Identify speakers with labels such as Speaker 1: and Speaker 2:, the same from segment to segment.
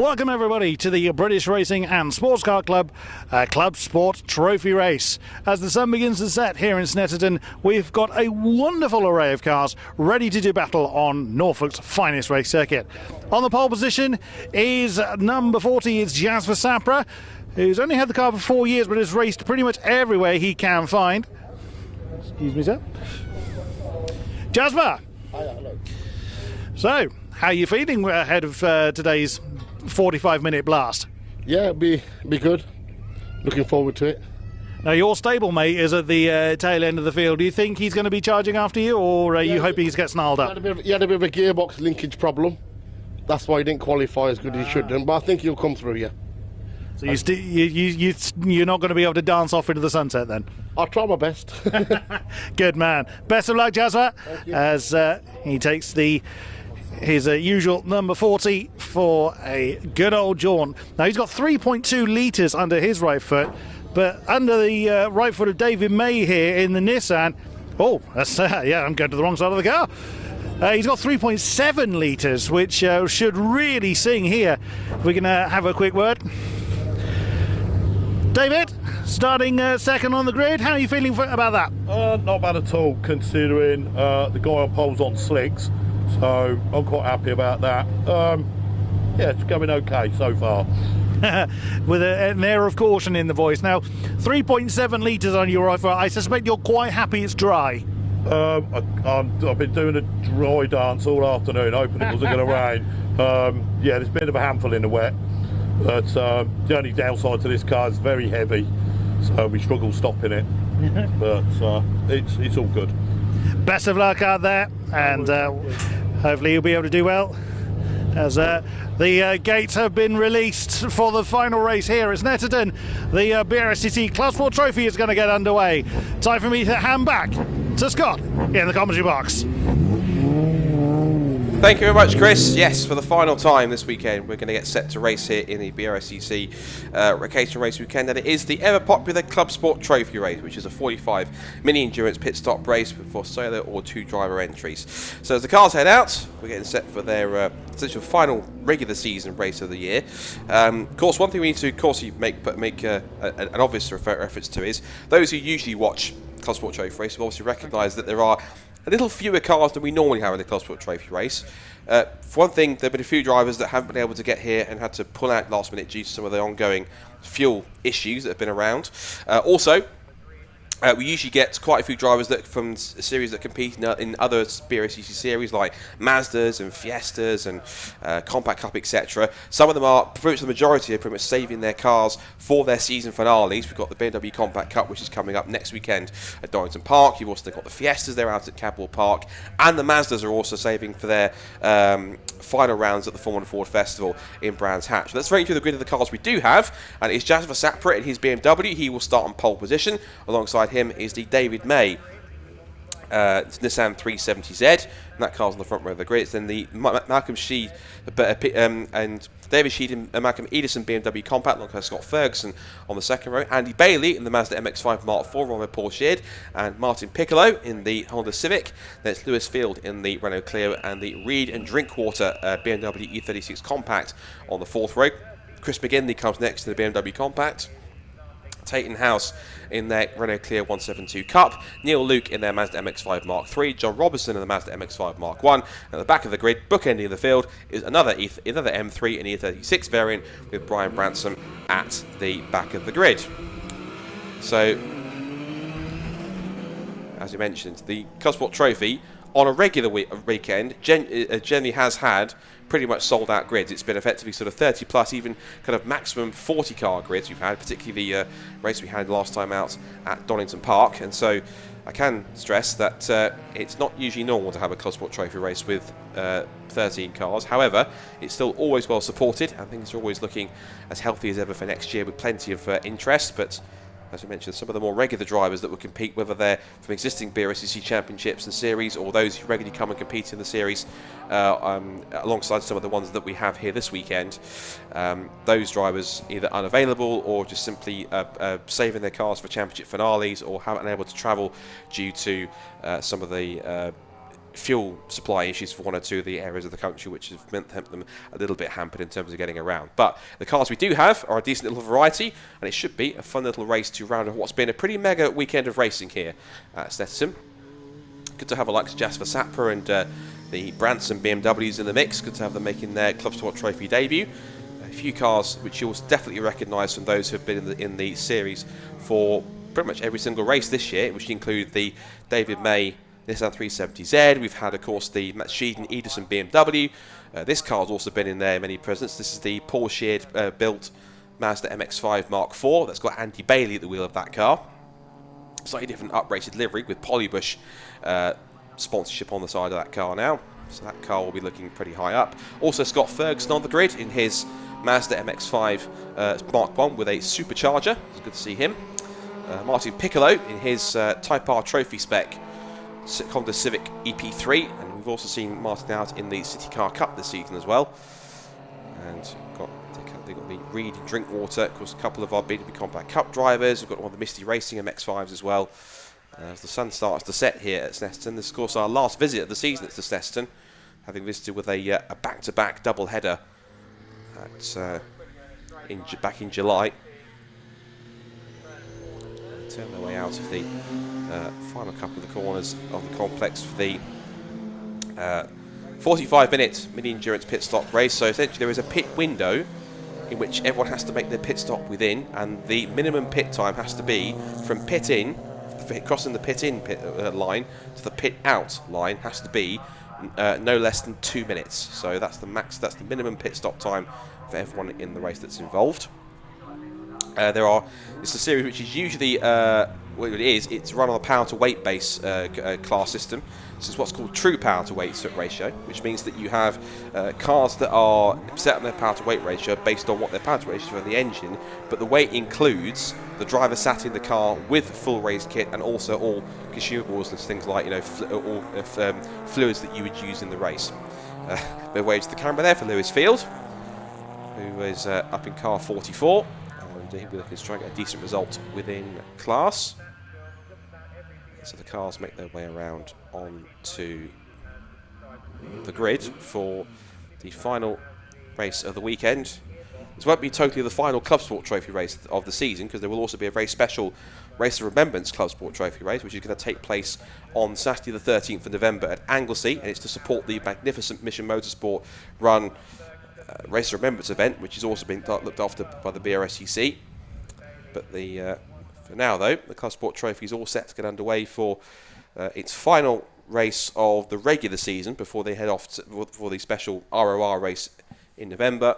Speaker 1: Welcome everybody to the British Racing and Sports Car Club Clubsport Trophy race. As the sun begins to set here in Snetterton, we've got a wonderful array of cars ready to do battle on Norfolk's finest race circuit. On the pole position is number 40, it's Jasper Sapra, who's only had the car for 4 years but has raced pretty much everywhere he can find. Excuse me, sir. Jasper!
Speaker 2: Hello.
Speaker 1: So, how are you feeling ahead of today's 45-minute blast?
Speaker 2: Yeah, be good. Looking forward to it.
Speaker 1: Now, your stablemate is at the tail end of the field. Do you think he's going to be charging after you, or are you hoping he's get snarled up?
Speaker 2: He had a bit of a gearbox linkage problem. That's why he didn't qualify as good as he should have. But I think he'll come through, yeah.
Speaker 1: So you're not going to be able to dance off into the sunset then?
Speaker 2: I'll try my best.
Speaker 1: Good man. Best of luck, Jasper,
Speaker 2: Thank you.
Speaker 1: as he takes his usual number 40 for a good old jaunt. Now, he's got 3.2 litres under his right foot, but under the right foot of David May here in the Nissan, oh, that's yeah, I'm going to the wrong side of the car. He's got 3.7 litres, which should really sing here. We're going to have a quick word. David, starting second on the grid, how are you feeling about that?
Speaker 3: Not bad at all, considering the guy on pole's on slicks, so I'm quite happy about that. Yeah, it's going okay so far.
Speaker 1: With an air of caution in the voice. Now, 3.7 litres on your right foot, I suspect you're quite happy it's dry.
Speaker 3: I've been doing a dry dance all afternoon, hoping it wasn't going to rain. Yeah, there's a bit of a handful in the wet, but the only downside to this car is very heavy, so we struggle stopping it. But it's all good.
Speaker 1: Best of luck out there, and hopefully you'll be able to do well, as the gates have been released for the final race here at Snetterton. The BRSCC Clubsport Trophy is going to get underway. Time for me to hand back to Scott in the commentary box.
Speaker 4: Thank you very much, Chris. Yes, for the final time this weekend, we're going to get set to race here in the BRSCC Occasion Race Weekend, and it is the ever-popular Clubsport Trophy race, which is a 45 mini-endurance pit-stop race for solo or two-driver entries. So as the cars head out, we're getting set for their essential final regular season race of the year. Of course, one thing we need to, make an obvious reference to is those who usually watch Clubsport Trophy race will obviously recognise that there are a little fewer cars than we normally have in the Clubsport Trophy race. For one thing, there have been a few drivers that haven't been able to get here and had to pull out last minute due to some of the ongoing fuel issues that have been around. Also, we usually get quite a few drivers that from series that compete in other BRSCC series like Mazdas and Fiestas and Compact Cup, etc. Some of them are, pretty much the majority are pretty much saving their cars for their season finales. We've got the BMW Compact Cup, which is coming up next weekend at Donington Park. You've also got the Fiestas, they're out at Cadwell Park, and the Mazdas are also saving for their final rounds at the Formula Ford Festival in Brands Hatch. Let's run through the grid of the cars we do have, and it's Jasper Sapra in his BMW. He will start on pole position. Alongside him is the David May Nissan 370Z, and that car's on the front row of the grid. It's then the Malcolm Sheed and David Sheed and Malcolm Edison BMW Compact, alongside Scott Ferguson on the second row. Andy Bailey in the Mazda MX-5 Mark IV, along with Paul Sheard, and Martin Piccolo in the Honda Civic. Then it's Lewis Field in the Renault Clio, and the Reed and Drinkwater BMW E46 Compact on the fourth row. Chris McGinley comes next to the BMW Compact. Taton House in their Renault Clio 172 Cup, Neil Luke in their Mazda MX-5 Mark III, John Robertson in the Mazda MX-5 Mark I. At the back of the grid, bookending the field, is another M3 and E36 variant with Brian Branson at the back of the grid. So, as you mentioned, the Clubsport Trophy on a regular weekend generally has had pretty much sold out grids. It's been effectively sort of 30 plus, even kind of maximum 40 car grids we've had, particularly the race we had last time out at Donington Park. And so I can stress that it's not usually normal to have a Clubsport Trophy race with 13 cars. However, it's still always well supported, and things are always looking as healthy as ever for next year with plenty of interest. But as we mentioned, some of the more regular drivers that will compete, whether they're from existing BRSCC championships and series or those who regularly come and compete in the series alongside some of the ones that we have here this weekend, those drivers either unavailable or just simply saving their cars for championship finales or haven't been able to travel due to some of the fuel supply issues for one or two of the areas of the country, which has meant them a little bit hampered in terms of getting around. But the cars we do have are a decent little variety, and it should be a fun little race to round off what's been a pretty mega weekend of racing here at Snetterton. Good to have a like Jasper Sapper and the Branson BMWs in the mix. Good to have them making their Clubsport Trophy debut. A few cars which you'll definitely recognise from those who have been in the series for pretty much every single race this year, which include the David May Nissan 370Z. We've had, of course, the Matt Sheeden Edison BMW. This car's also been in there many presents. This is the Paul Sheard built Mazda MX-5 Mark IV. That's got Andy Bailey at the wheel of that car. Slightly different uprated livery with Polybush sponsorship on the side of that car now. So that car will be looking pretty high up. Also Scott Ferguson on the grid in his Mazda MX-5 Mark I with a supercharger. It's good to see him. Martin Piccolo in his Type R Trophy spec Honda Civic EP3, and we've also seen Martin out in the City Car Cup this season as well. And they've got the Reed Drinkwater, of course, a couple of our BW Compact Cup drivers. We've got one of the Misty Racing MX-5s as well. As the sun starts to set here at Snetterton, this is of course our last visit of the season to Snetterton, having visited with a back-to-back double header back in July. Turn their way out of the final couple of the corners of the complex for the 45-minute mini-endurance pit stop race. So essentially there is a pit window in which everyone has to make their pit stop within, and the minimum pit time has to be from pit in, crossing the pit in line to the pit out line, has to be no less than 2 minutes. So that's the max, that's the minimum pit stop time for everyone in the race that's involved. It's a series which is usually, what it is, it's run on a power to weight base class system. This is what's called true power to weight ratio, which means that you have cars that are set on their power to weight ratio based on what their power to weight is for the engine, but the weight includes the driver sat in the car with full race kit and also all consumables and things like, fluids that you would use in the race. We're waving to the camera there for Lewis Field, who is up in car 44. He'll be looking to try and get a decent result within class. So the cars make their way around onto the grid for the final race of the weekend. This won't be totally the final Clubsport Trophy race of the season, because there will also be a very special Race of Remembrance Clubsport Trophy race, which is going to take place on Saturday the 13th of November at Anglesey, and it's to support the magnificent Mission Motorsport run Race of Remembrance event, which is also being looked after by the BRSCC. But for now, though, the Clubsport Trophy is all set to get underway for its final race of the regular season before they head off for the special ROR race in November.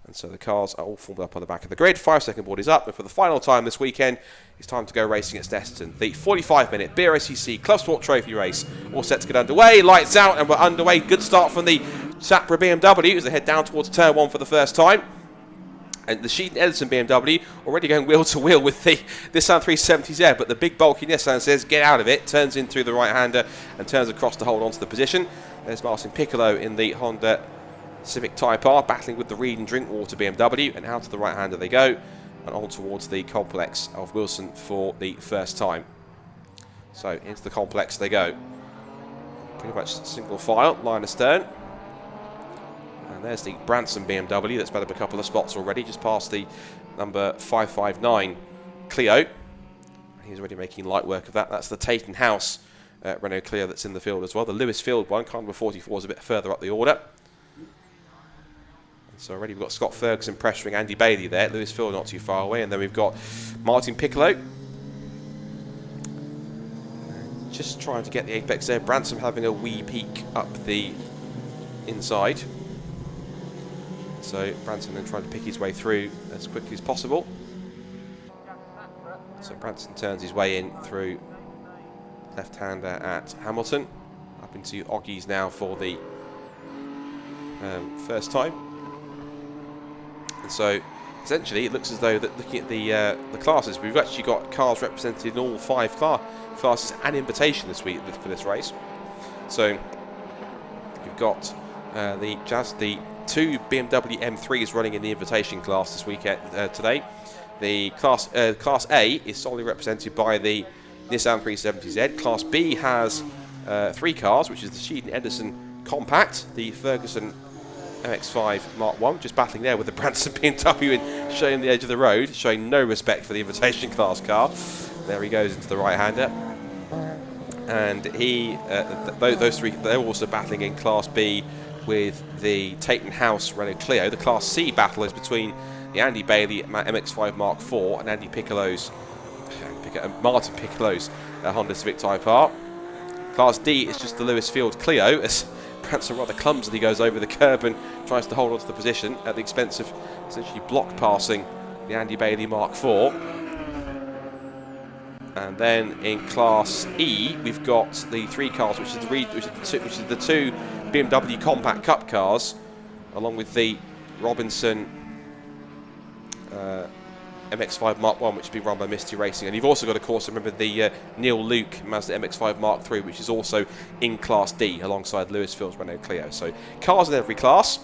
Speaker 4: And so the cars are all formed up on the back of the grid. 5-second board is up, and for the final time this weekend, it's time to go racing at Snetterton. The 45-minute BRSCC Clubsport Trophy race all set to get underway. Lights out, and we're underway. Good start from the Sapra BMW as they head down towards turn 1 for the first time. And the Sheeden Edison BMW already going wheel to wheel with the Nissan 370Z, but the big bulky Nissan says get out of it, turns in through the right-hander and turns across to hold on to the position. There's Martin Piccolo in the Honda Civic Type R battling with the Reed and Drinkwater BMW, and out to the right-hander they go and on towards the complex of Wilson for the first time. So into the complex they go. Pretty much single file, line astern. And there's the Branson BMW that's been up a couple of spots already, just past the number 559 Clio. He's already making light work of that. That's the Taton House Renault Clio that's in the field as well. The Lewis Field one, car number 44, is a bit further up the order. And so already we've got Scott Ferguson pressuring Andy Bailey there. Lewis Field not too far away. And then we've got Martin Piccolo. Just trying to get the apex there. Branson having a wee peek up the inside. So Branson then trying to pick his way through as quickly as possible. So Branson turns his way in through left-hander at Hamilton, up into Oggies now for the first time. And so essentially it looks as though that looking at the classes, we've actually got cars represented in all 5 classes and invitation this week for this race. So you've got the 2 Bmw M3s running in the invitation class this weekend today. The class A is solely represented by the Nissan 370Z. Class B has three cars, which is the Sheedon Edison Compact, the Ferguson MX5 Mark 1, just battling there with the Branson BMW and showing the edge of the road, showing no respect for the invitation class car. There he goes into the right-hander. And those three, they're also battling in Class B with the Taton House Renault Clio. The Class C battle is between the Andy Bailey MX5 Mark IV and Martin Piccolo's Honda Civic Type R. Class D is just the Lewis Field Clio, as Branson rather clumsily goes over the curb and tries to hold on to the position at the expense of essentially block passing the Andy Bailey Mark IV. And then in Class E, we've got the three cars, which is the two BMW Compact Cup cars, along with the Robinson MX5 Mark 1, which has been run by Misty Racing. And you've also got, of course, remember the Neil Luke Mazda MX5 Mark 3, which is also in Class D alongside Lewis Field's Renault Clio. So cars in every class.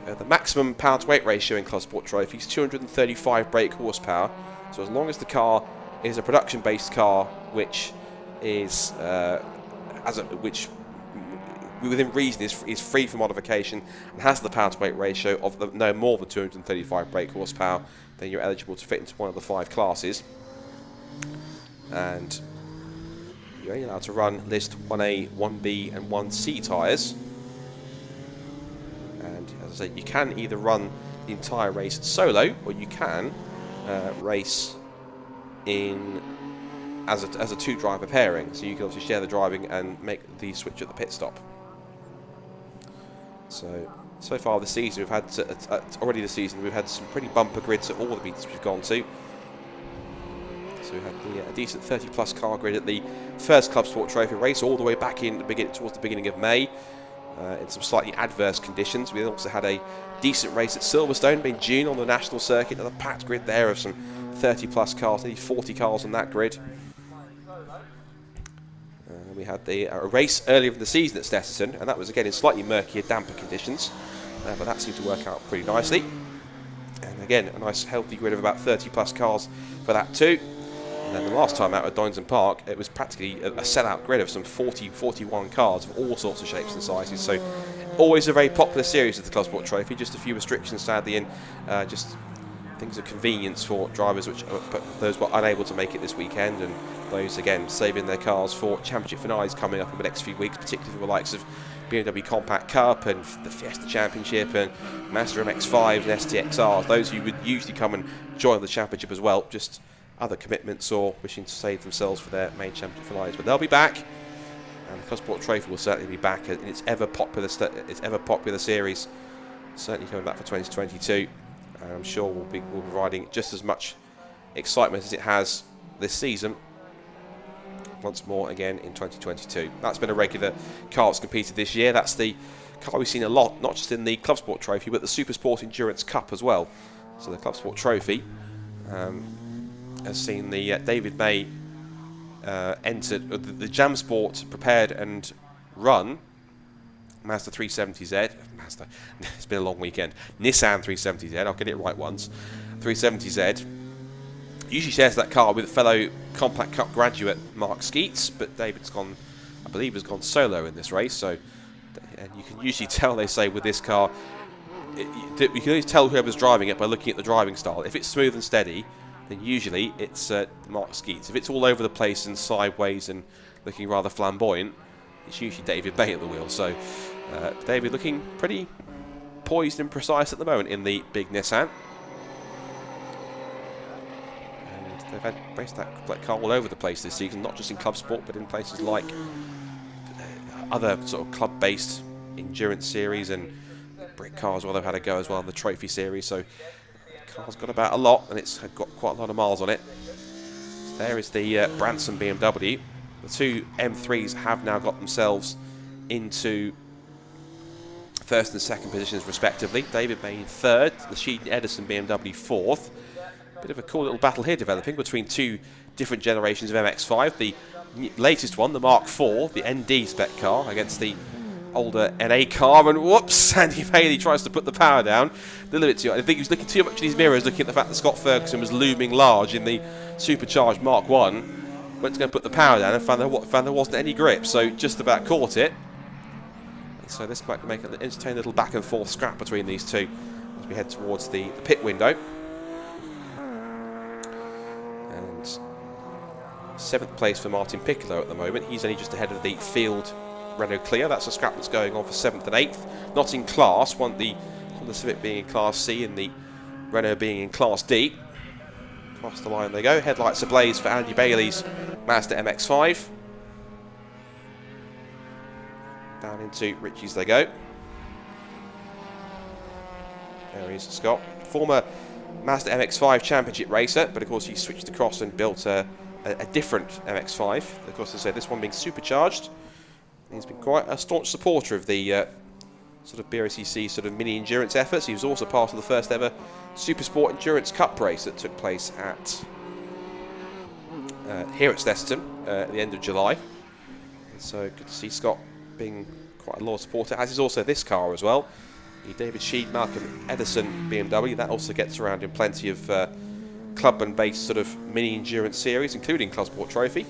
Speaker 4: The maximum power to weight ratio in Clubsport Trophy is 235 brake horsepower. So as long as the car is a production-based car, which is which within reason is free from modification and has the power to weight ratio of no more than 235 brake horsepower, then you're eligible to fit into one of the 5 classes. And you're only allowed to run list 1A, 1B and 1C tyres. And as I say, you can either run the entire race solo, or you can race in as a two-driver pairing. So you can obviously share the driving and make the switch at the pit stop. So far this season, we've had we've had some pretty bumper grids at all the meets we've gone to. So we had a decent 30-plus car grid at the first Clubsport Trophy race, all the way back in towards the beginning of May, in some slightly adverse conditions. We also had a decent race at Silverstone in June on the national circuit, and a packed grid there of some 30-plus cars, nearly 40 cars on that grid. We had a race earlier in the season at Snetterton, and that was again in slightly murkier, damper conditions, but that seemed to work out pretty nicely. And again, a nice healthy grid of about 30-plus cars for that too. And then the last time out at Donington Park, it was practically a sellout grid of some 41 cars of all sorts of shapes and sizes. So always a very popular series of the Clubsport Trophy. Just a few restrictions sadly in just things of convenience for drivers, which those were unable to make it this weekend, and those again saving their cars for championship finales coming up in the next few weeks, particularly for the likes of BMW Compact Cup and the Fiesta Championship and Mazda MX-5 and STXRs. Those who would usually come and join the championship as well, just other commitments or wishing to save themselves for their main championship finales. But they'll be back, and the Clubsport Trophy will certainly be back in its ever popular series, certainly coming back for 2022. And I'm sure we'll be providing just as much excitement as it has this season once more again in 2022. That's been a regular car that's competed this year. That's the car we've seen a lot, not just in the Clubsport Trophy, but the Supersport Endurance Cup as well. So the Clubsport Trophy has seen the David May entered the Jam Sport prepared and run Mazda 370Z. It's been a long weekend. Nissan 370Z, I'll get it right once. 370Z usually shares that car with fellow Compact Cup graduate Mark Skeets, but David's gone, I believe, has gone solo in this race. So, and you can usually tell, they say, with this car, you can always tell whoever's driving it by looking at the driving style. If it's smooth and steady, then usually it's Mark Skeets. If it's all over the place and sideways and looking rather flamboyant, it's usually David May at the wheel. So David looking pretty poised and precise at the moment in the big Nissan. And they've had raced that car all over the place this season, not just in club sport, but in places like other sort of club-based endurance series and brick cars. Well, they've had a go as well in the trophy series. So the car's got about a lot, and it's got quite a lot of miles on it. So there is the Branson BMW. The two M3s have now got themselves into first and second positions respectively. David May in third, the Sheedon Edison BMW fourth. Bit of a cool little battle here developing between two different generations of MX-5. The latest one, the Mark IV, the ND spec car, against the older NA car, and whoops, Andy Bailey tries to put the power down a little bit too. I think he was looking too much in his mirrors, looking at the fact that Scott Ferguson was looming large in the supercharged Mark 1. went to go and put the power down and found there wasn't any grip, so just about caught it. And so this might make an entertaining little back and forth scrap between these two as we head towards the pit window. And 7th place for Martin Piccolo at the moment. He's only just ahead of the field Renault Clio. That's a scrap that's going on for 7th and 8th. Not in class, one the Honda Civic being in Class C and the Renault being in Class D. Across the line they go. Headlights ablaze for Andy Bailey's Mazda MX-5. Down into Richie's they go. There he is, Scott. Former Mazda MX-5 championship racer, but of course he switched across and built a different MX-5. Of course, as I said, this one being supercharged. He's been quite a staunch supporter of the sort of BRSCC sort of mini endurance efforts. He was also part of the first ever Supersport Endurance Cup race that took place at here at Snetterton at the end of July. And so good to see Scott being quite a loyal supporter, as is also this car as well. The David Sheed, Malcolm Edison BMW, that also gets around in plenty of clubman-based sort of mini endurance series, including Clubsport Trophy.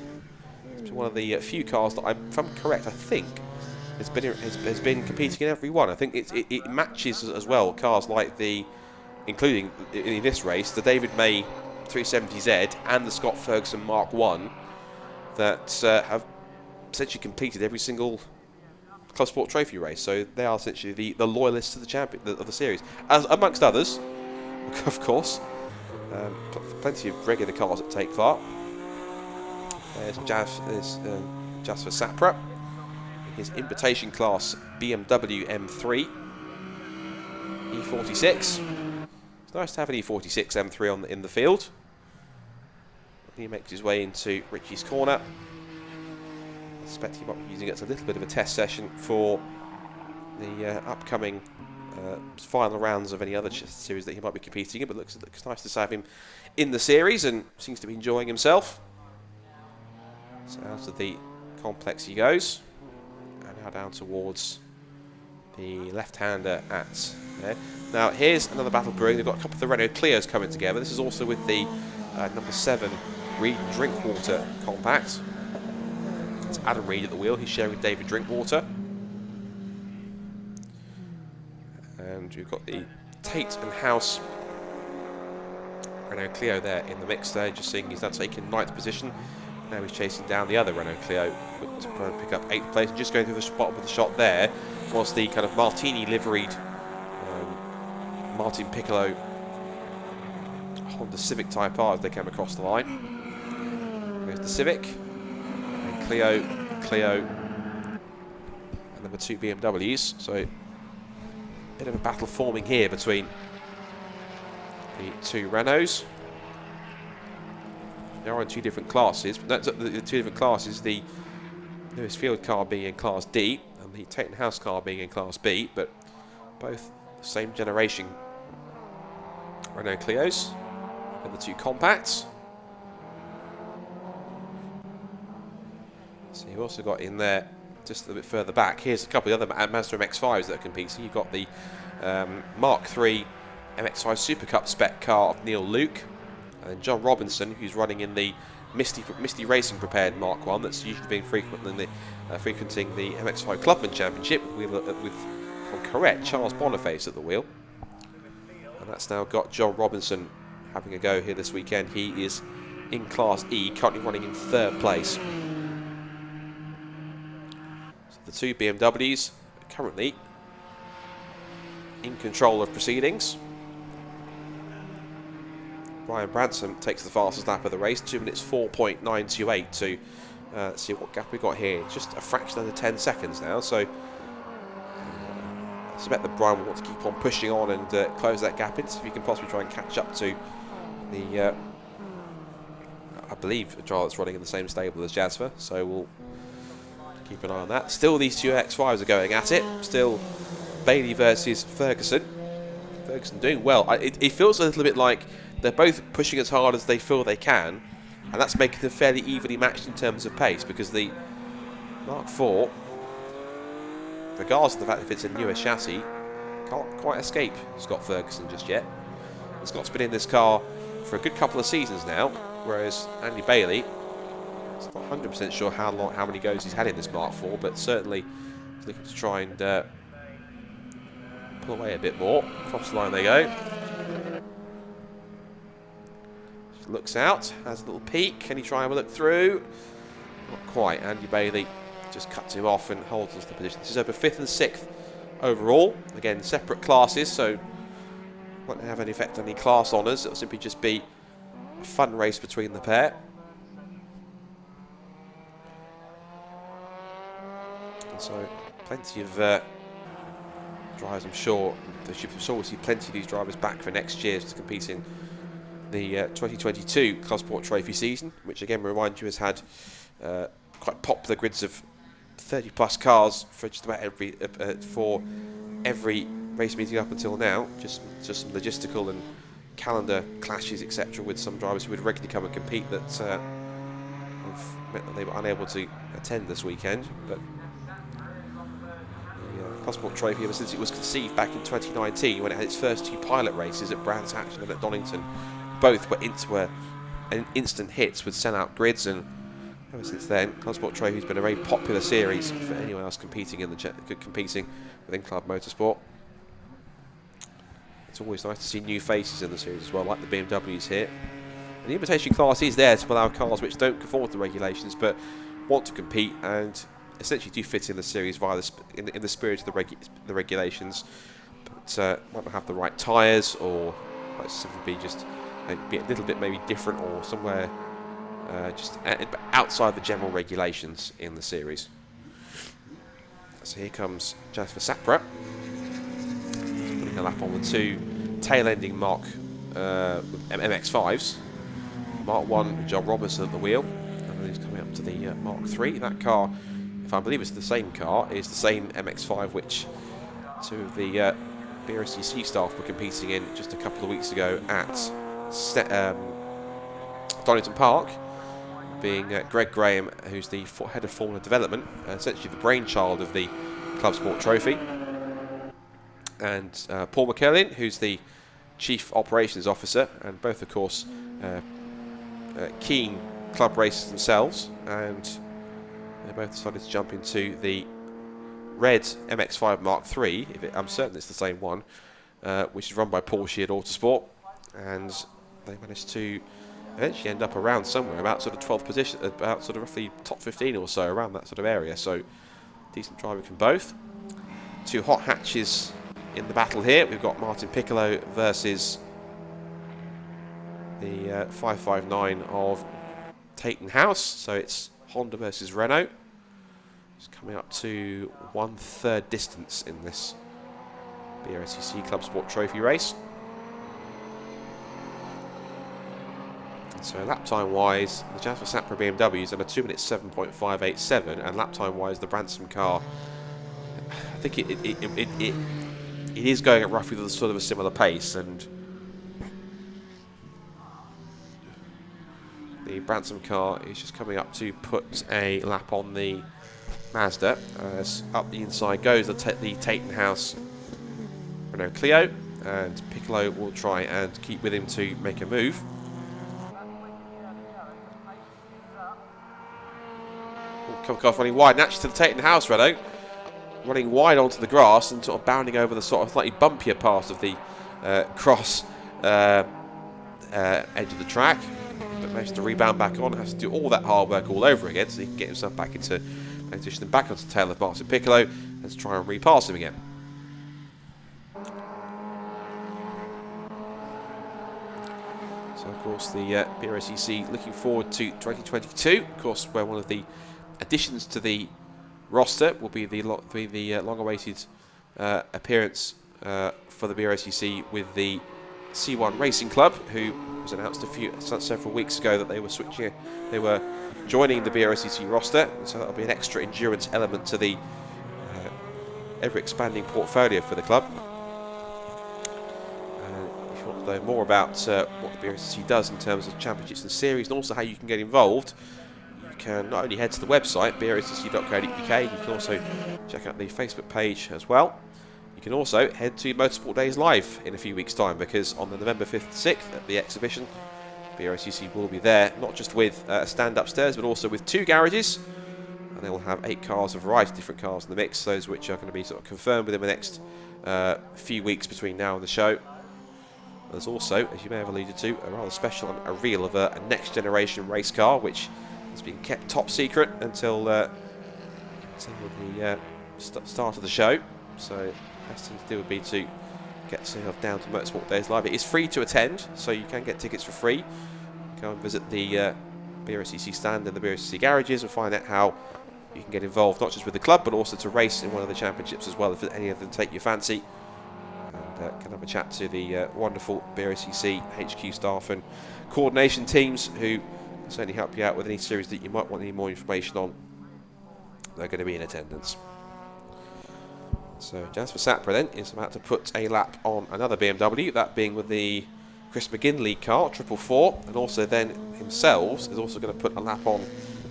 Speaker 4: It's one of the few cars that, if I'm correct, I think has been competing in every one. I think it matches as well cars like the, including in this race, the David May 370Z and the Scott Ferguson Mark 1 that have essentially competed every single Clubsport Trophy race. So they are essentially the loyalists to the champion of the series, as amongst others, of course. Plenty of regular cars that take part. There's Jasper Sapra, his invitation class BMW M3 E46. It's nice to have an E46 M3 in the field. He makes his way into Richie's corner. I suspect he might be using it as a little bit of a test session for the upcoming final rounds of any other series that he might be competing in, but looks nice to have him in the series and seems to be enjoying himself. So out of the complex he goes, and now down towards the left-hander at there. Now here's another battle brewing. They've got a couple of the Renault Clios coming together. This is also with the number 7 Reed Drinkwater compact. It's Adam Reed at the wheel. He's sharing with David Drinkwater. And we've got the Tate and House Renault Clio there in the mix there. Just seeing he's now taking 9th position. Now he's chasing down the other Renault Clio to try and pick up 8th place. And just going through the bottom of the shot there was the kind of Martini liveried Martin Piccolo Honda Civic Type R as they came across the line. There's the Civic, and Clio, and number 2 BMWs. So a bit of a battle forming here between the two Renaults. They are in 2 different classes. But the 2 different classes, the Lewis Field car being in Class D and the Tate & House car being in Class B, but both the same generation Renault Clios and the 2 compacts. So you've also got in there, just a bit further back, here's a couple of the other Mazda MX-5s that are competing. You've got the Mark III MX-5 Super Cup spec car of Neil Luke, and John Robinson, who's running in the Misty Racing prepared Mark 1 that's usually been frequenting the MX-5 Clubman Championship with, from correct, Charles Boniface at the wheel. And that's now got John Robinson having a go here this weekend. He is in Class E, currently running in 3rd place. So the 2 BMWs are currently in control of proceedings. Brian Branson takes the fastest lap of the race, 2 minutes 4.928 to see what gap we've got here. It's just a fraction under 10 seconds now, so I suspect that Brian will want to keep on pushing on and close that gap in, so if he can possibly try and catch up to the, I believe, a driver that's running in the same stable as Jasper, so we'll keep an eye on that. Still these 2 X5s are going at it, still Bailey versus Ferguson. Ferguson doing well. It feels a little bit like they're both pushing as hard as they feel they can, and that's making them fairly evenly matched in terms of pace, because the Mark IV, regardless of the fact if it's a newer chassis, can't quite escape Scott Ferguson just yet. And Scott's been in this car for a good couple of seasons now, whereas Andy Bailey I'm not 100% sure how many goes he's had in this Mark IV, but certainly he's looking to try and pull away a bit more. Cross the line they go. Just looks out, has a little peek. Can he try and look through? Not quite. Andy Bailey just cuts him off and holds us the position. This is over 5th and 6th overall. Again, separate classes, so won't have any effect on any class honours. It'll simply just be a fun race between the pair. And so plenty of drivers, I'm sure. We'll see plenty of these drivers back for next year to compete in the 2022 Clubsport Trophy season, which again, remind you, has had quite popular grids of 30 plus cars for just about every race meeting up until now. Just some logistical and calendar clashes, etc., with some drivers who would regularly come and compete that have meant that they were unable to attend this weekend. But the Clubsport Trophy, ever since it was conceived back in 2019, when it had its first 2 pilot races at Brands Hatch and at Donington, both were instant hits with sell-out grids, and ever since then, Clubsport Trophy has been a very popular series for anyone else competing within club motorsport. It's always nice to see new faces in the series as well, like the BMWs here. And the invitation class is there to allow cars which don't conform to the regulations but want to compete and essentially do fit in the series via in the spirit of the regulations, but might not have the right tyres, or might simply be just be a little bit maybe different, or somewhere just outside the general regulations in the series. So here comes Jasper Sapra, putting a lap on the 2 tail-ending Mark MX-5s. Mark 1, John Robertson at the wheel, and then he's coming up to the Mark 3. That car, if I believe it's the same car, is the same MX-5 which 2 of the BRSCC staff were competing in just a couple of weeks ago at Donington Park, being Greg Graham, who's the head of Formula Development, essentially the brainchild of the Clubsport Trophy, and Paul McKellen, who's the Chief Operations Officer, and both, of course, keen club racers themselves, and they both decided to jump into the red MX-5 Mark III. I'm certain it's the same one, which is run by Paul Sheard Autosport, and they managed to eventually end up around somewhere about sort of 12th position, about sort of roughly top 15 or so, around that sort of area. So decent driving from both. 2 hot hatches in the battle here. We've got Martin Piccolo versus the 559 of Taton House. So it's Honda versus Renault. It's coming up to 1/3 distance in this BRSCC Clubsport Trophy race. So lap time wise, the Jasper Sapra BMW is on a 2 minutes 7.587, and lap time wise, the Branson car, I think it is going at roughly the sort of a similar pace, and the Branson car is just coming up to put a lap on the Mazda. As up the inside goes the Taton House Renault Clio, and Piccolo will try and keep with him to make a move. Car running wide, and actually to the Taton House Renault, running wide onto the grass and sort of bounding over the sort of slightly bumpier part of the cross edge of the track, but managed to rebound back on. Has to do all that hard work all over again, so he can get himself back into position and back onto the tail of Martin Piccolo and try and repass him again. So of course the BRSCC looking forward to 2022, of course, where one of the additions to the roster will be the long-awaited appearance for the BRSCC with the C1 Racing Club, who was announced several weeks ago that they were joining the BRSCC roster, and so that'll be an extra endurance element to the ever-expanding portfolio for the club. If you want to know more about what the BRSCC does in terms of championships and series, and also how you can get involved, you can not only head to the website brscc.co.uk, you can also check out the Facebook page as well. You can also head to Motorsport Days Live in a few weeks' time, because on the November 5th and 6th at the exhibition, BRSCC will be there, not just with a stand upstairs, but also with 2 garages. And they will have 8 cars, a variety of different cars in the mix, those which are going to be sort of confirmed within the next few weeks between now and the show. There's also, as you may have alluded to, a rather special reveal of a next generation race car, which has been kept top secret until the start of the show. So best thing to do would be to get yourself down to Motorsport Days Live. It is free to attend, so you can get tickets for free. Go and visit the BRSCC stand in the BRSCC garages and find out how you can get involved, not just with the club, but also to race in one of the championships as well, if any of them take your fancy. And can have a chat to the wonderful BRSCC HQ staff and coordination teams who can certainly help you out with any series that you might want any more information on. They're going to be in attendance. So Jasper Sapra then is about to put a lap on another BMW, that being with the Chris McGinley car, 444, and also then himself is also going to put a lap on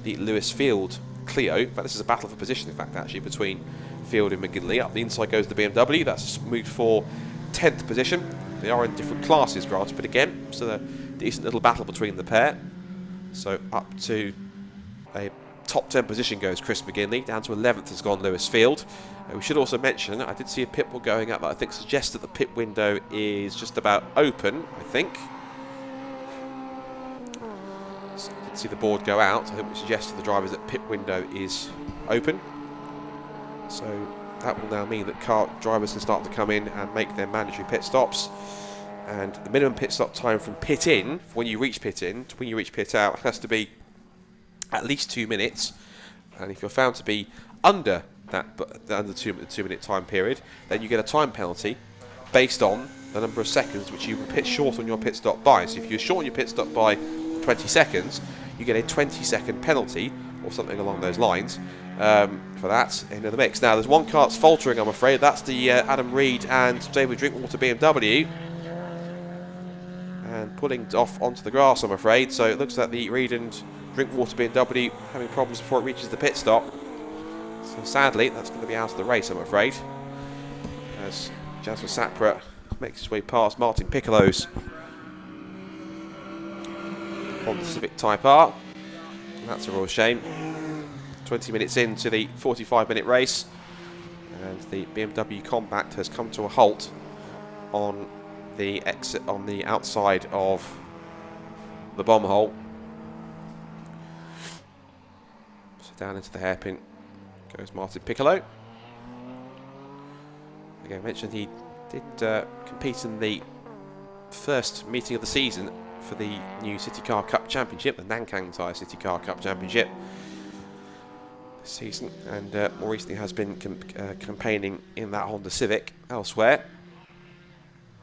Speaker 4: the Lewis Field Clio. In fact, this is a battle for position, in fact, actually, between Field and McGinley. Up the inside goes the BMW, that's moved for 10th position. They are in different classes, granted, but again, still a decent little battle between the pair. So up to a top 10 position goes Chris McGinley, down to 11th has gone Lewis Field. We should also mention, I did see a pit wall going up that I think suggests that the pit window is just about open, I think. So I did see the board go out, I think, which suggests to the drivers that pit window is open. So that will now mean that car drivers can start to come in and make their mandatory pit stops. And the minimum pit stop time from pit in, when you reach pit in, to when you reach pit out, has to be at least 2 minutes. And if you're found to be under the 2 minute time period, then you get a time penalty based on the number of seconds which you pit short on your pit stop by. So if you shorten your pit stop by 20 seconds, you get a 20-second penalty or something along those lines for that into the mix. Now there's one car that's faltering, I'm afraid. That's the Adam Reed and David Drinkwater BMW, and pulling off onto the grass, I'm afraid. So it looks like the Reed and Drinkwater BMW having problems before it reaches the pit stop. So sadly, that's going to be out of the race, I'm afraid, as Jasper Sapra makes his way past Martin Piccolo's Honda Civic Type R. And that's a real shame. 20 minutes into the 45-minute race, and the BMW Compact has come to a halt on the exit on the outside of the bomb hole. So down into the hairpin goes Martin Piccolo. Again, I mentioned he did compete in the first meeting of the season for the new City Car Cup Championship, the Nankang Tyre City Car Cup Championship this season, and more recently has been campaigning in that Honda Civic elsewhere.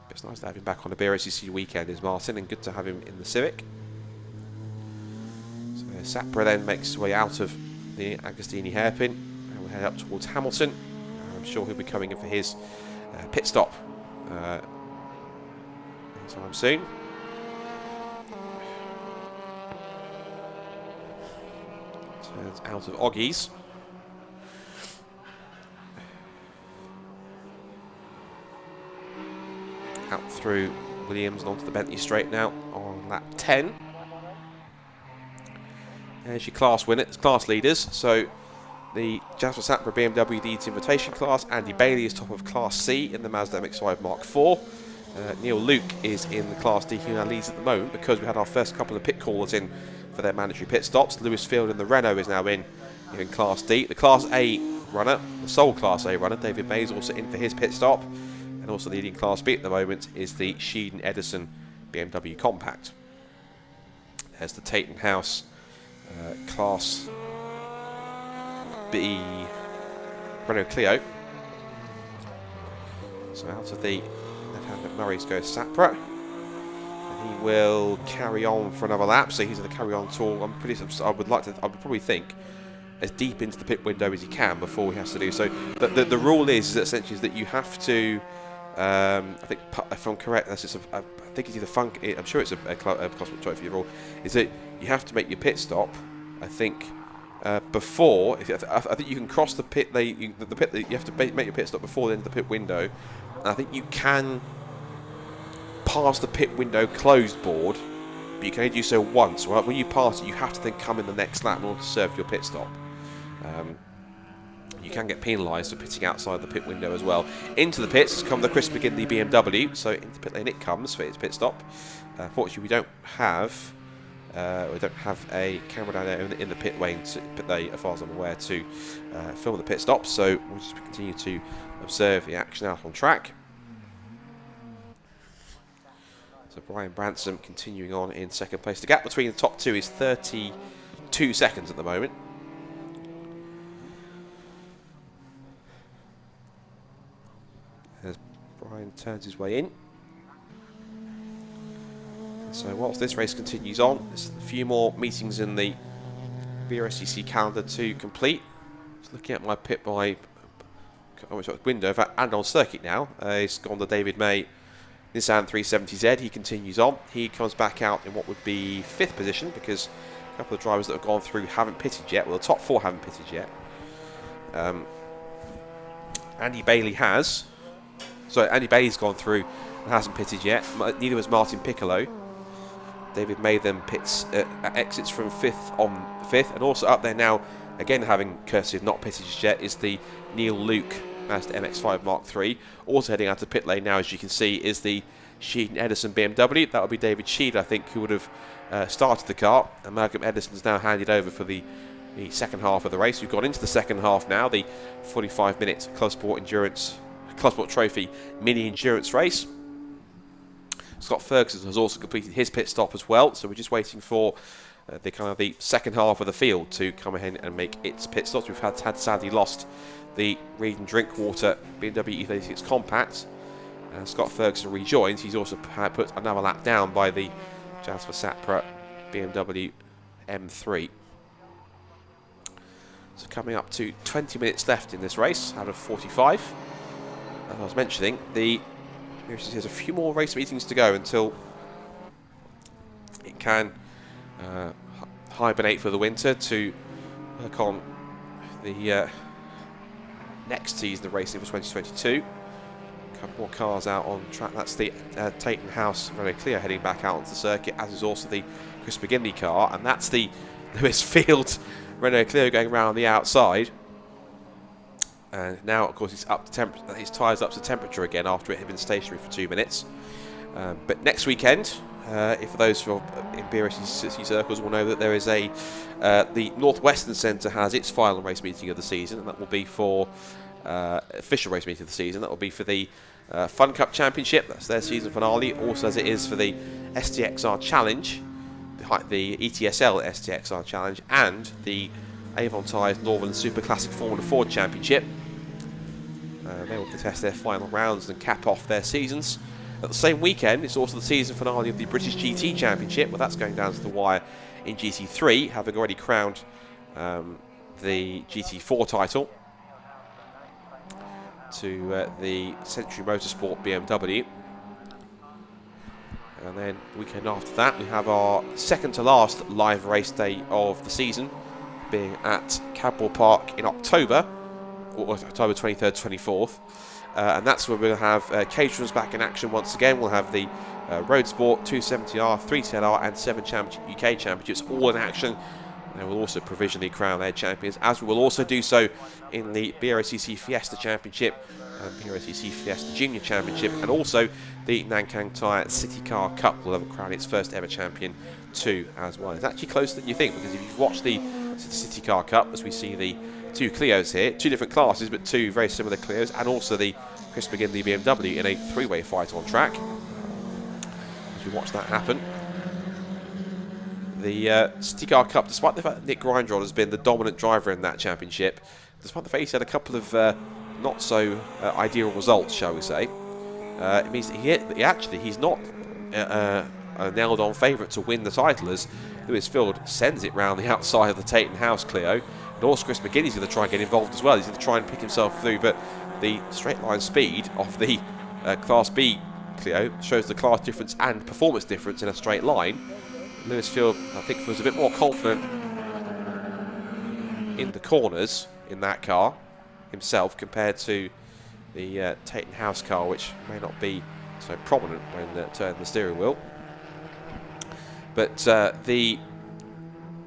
Speaker 4: It's nice to have him back on the BRSCC weekend, is Martin, and good to have him in the Civic. So Sapra then makes his way out of the Agostini hairpin and will head up towards Hamilton. I'm sure he'll be coming in for his pit stop anytime soon. Turns out of Oggies. Out through Williams and onto the Bentley straight now on lap 10. There's your class winners, class leaders. So the Jasper Sapra BMW Leeds Invitation class. Andy Bailey is top of Class C in the Mazda MX-5 Mark IV. Neil Luke is in the Class D, who now leads at the moment because we had our first couple of pit callers in for their mandatory pit stops. Lewis Field and the Renault is now in Class D. The Class A runner, the sole Class A runner, David May, is also in for his pit stop. And also leading Class B at the moment is the Sheeden Edison BMW Compact. There's the Taton House Class B Renault Clio. So out of the left-hand McMurray's goes Sapra. And he will carry on for another lap. So he's going to carry on till I would probably think as deep into the pit window as he can before he has to do so. But the rule is that essentially is that you have to. I think, if I'm correct, I think it's either Funk. I'm sure it's a Clubsport Trophy rule. Is that you have to make your pit stop? I think before. I think you can cross the pit. You have to make your pit stop before the end of the pit window. And I think you can pass the pit window closed board but you can only do so once. Right? When you pass it, you have to then come in the next lap in order to serve your pit stop. You can get penalised for pitting outside the pit window as well. Into the pits has come the Chris McGinley BMW, so into the pit lane it comes for its pit stop. Fortunately, we don't have a camera down there in the pit lane, as far as I'm aware, to film the pit stop. So we'll just continue to observe the action out on track. So Brian Bransom continuing on in second place. The gap between the top two is 32 seconds at the moment. As Brian turns his way in. So whilst this race continues on, there's a few more meetings in the BRSCC calendar to complete. Just looking at my window, and on circuit now. It's gone to David May, Nissan 370Z. He continues on. He comes back out in what would be 5th position, because a couple of drivers that have gone through haven't pitted yet. Well, the top 4 haven't pitted yet. Andy Bailey's gone through and hasn't pitted yet. Neither has Martin Piccolo. David May then exits from 5th on 5th, and also up there now, again having courtesy of not pitted yet, is the Neil Luke Mazda MX-5 Mark III. Also heading out to pit lane now, as you can see, is the Sheed Edison BMW. That would be David Sheed, I think, who would have started the car, and Malcolm Edison's now handed over for the second half of the race. We've gone into the second half now, the 45-minute Clubsport Trophy mini endurance race. Scott Ferguson has also completed his pit stop as well, so we're just waiting for the second half of the field to come ahead and make its pit stops. We've had sadly lost the Reed and Drinkwater BMW E46 Compact. Scott Ferguson rejoins. He's also put another lap down by the Jasper Sapra BMW M3. So coming up to 20 minutes left in this race out of 45. As I was mentioning, there's a few more race meetings to go until it can hibernate for the winter to work on the next season of racing for 2022. A couple more cars out on track. That's the Taton House Renault Clio heading back out onto the circuit, as is also the Chris McGinley car, and that's the Lewis Field Renault Clio going around on the outside. And now, of course, his tyres up to temperature again after it had been stationary for 2 minutes. But next weekend, for those who are in BRSCC circles will know that there is the Northwestern Centre has its final race meeting of the season, and that will be for official race meeting of the season. That will be for the Fun Cup Championship. That's their season finale. Also, as it is for the STXR Challenge, the ETSL STXR Challenge, and the Avon Tyres Northern Super Classic Formula Ford Championship. They will contest their final rounds and cap off their seasons. At the same weekend, it's also the season finale of the British GT Championship. Well, that's going down to the wire in GT3, having already crowned the GT4 title to the Century Motorsport BMW. And then the weekend after that, we have our second to last live race day of the season, being at Cadwell Park in October, or October 23rd, 24th. And that's where we'll have caterers back in action once again. We'll have the Road Sport 270R, 310R and 7 UK Championships all in action. They will also provisionally crown their champions, as we will also do so in the BRSCC Fiesta Championship and BRSCC Fiesta Junior Championship, and also the Nankang Tyre City Car Cup will have crowned its first ever champion too as well. It's actually closer than you think, because if you've watched the City Car Cup, as we see the 2 Clios here, 2 different classes but 2 very similar Clios, and also the Chris McGinley BMW in a 3-way fight on track. As we watch that happen, the City Car Cup, despite the fact that Nick Grindrod has been the dominant driver in that championship, despite the fact he's had a couple of not so ideal results, shall we say, it means that he's not a nailed-on favourite to win the title, as Lewis Field sends it round the outside of the Taton House Clio. And also Chris McGinley's going to try and get involved as well. He's going to try and pick himself through, but the straight line speed of the Class B Clio shows the class difference and performance difference in a straight line. Lewis Field, I think, was a bit more confident in the corners in that car himself compared to the Taton House car, which may not be so prominent when turning the steering wheel. But the